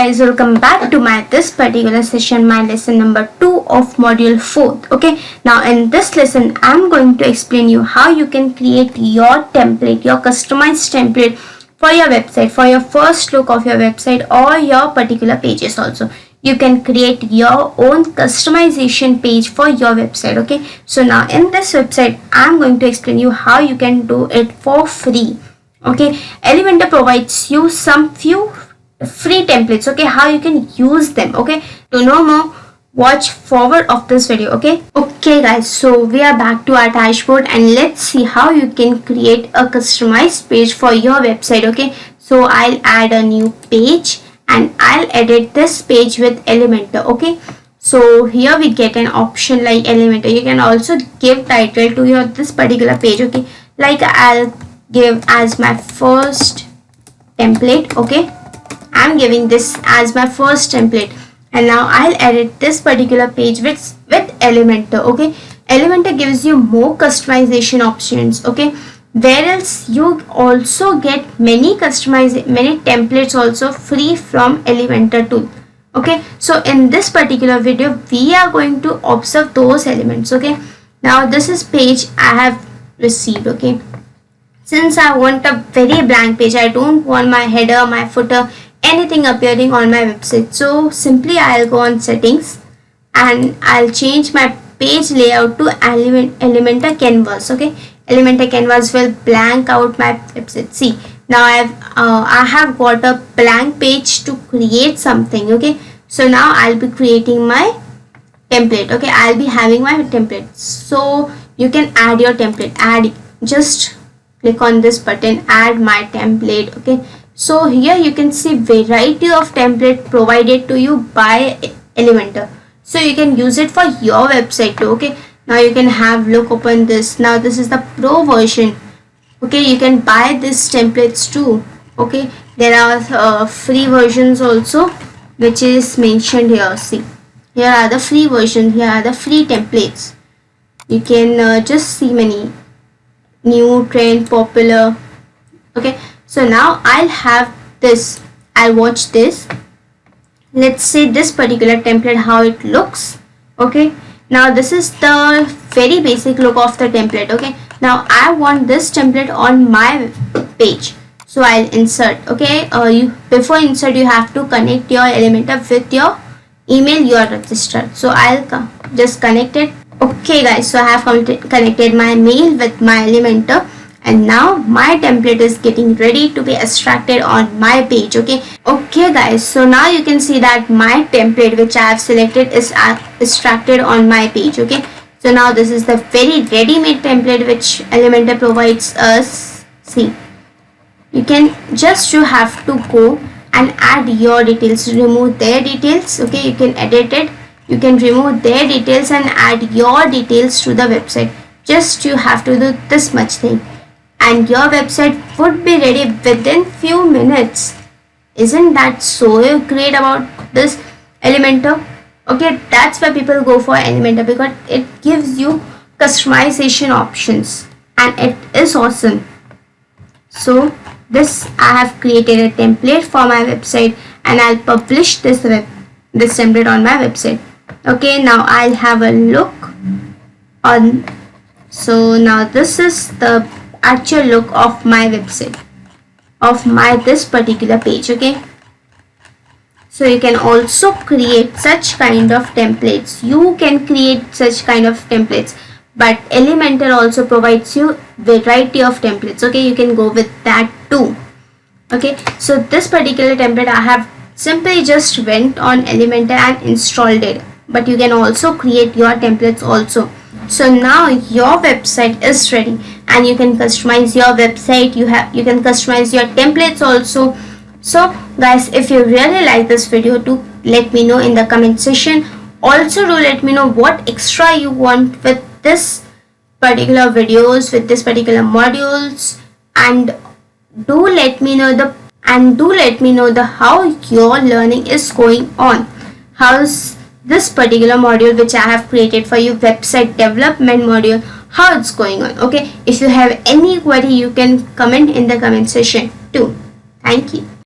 guys, welcome back to this particular session, my lesson number 2 of module 4. Okay, now in this lesson I'm going to explain you how you can create your template, your customized template for your website, for your first look of your website or your particular pages. Also you can create your own customization page for your website. Okay, so now in this website I'm going to explain you how you can do it for free. Okay, Elementor provides you some few free templates. Okay, how you can use them. Okay, to know more, watch forward of this video. Okay guys, so we are back to our dashboard and let's see how you can create a customized page for your website. Okay, so I'll add a new page and I'll edit this page with Elementor. Okay, so here we get an option like Elementor. You can also give title to your this particular page. Okay, like I'll give as my first template. Okay, I'm giving this as my first template and now I'll edit this particular page with Elementor. Okay, Elementor gives you more customization options. Okay, whereas you also get many templates also free from Elementor tool. Okay, so in this particular video we are going to observe those elements. Okay, now this is page I have received. Okay, since I want a very blank page, I don't want my header, my footer, anything appearing on my website, so simply I'll go on settings and I'll change my page layout to Elementor canvas. Okay, Elementor canvas will blank out my website. See, now I have got a blank page to create something. Okay, so now I'll be creating my template. Okay, I'll be having my template, so you can add your template. Just click on this button, add my template. Okay, so here you can see variety of template provided to you by Elementor, so you can use it for your website too. Okay, now you can have look open this. Now this is the pro version. Okay, you can buy these templates too. Okay, there are free versions also which is mentioned here. See, here are the free versions, here are the free templates. You can just see many new, trend, popular. Okay, so now I'll have this, I'll watch this. Let's say this particular template how it looks. Okay, now this is the very basic look of the template. Okay, now I want this template on my page, so I'll insert. Okay, before insert you have to connect your Elementor with your email you are registered, so I'll just connect it. Okay guys, so I have connected my mail with my Elementor and now my template is getting ready to be extracted on my page. Okay guys, so now you can see that my template which I have selected is extracted on my page. Okay, so now this is the very ready-made template which Elementor provides us. See, you have to go and add your details, remove their details. Okay, you can edit it, you can remove their details and add your details to the website. Just you have to do this much thing and your website would be ready within few minutes. Isn't that so great about this Elementor? Okay, that's why people go for Elementor, because it gives you customization options and it is awesome. So this I have created a template for my website and I'll publish this template on my website. Okay, now I'll have a look on. So now this is the actual look of my website, of this particular page. Okay, so you can also create such kind of templates. You can create such kind of templates, but Elementor also provides you variety of templates. Okay, you can go with that too. Okay, so this particular template I have simply just went on Elementor and installed it, but you can also create your templates also. So now your website is ready and you can customize your website. You can customize your templates also. So guys, if you really like this video, do let me know in the comment section. Also do let me know what extra you want with this particular videos, with this particular modules, and do let me know the how your learning is going on. How's this particular module which I have created for you, website development module, how it's going on. Okay, if you have any query you can comment in the comment section too. Thank you.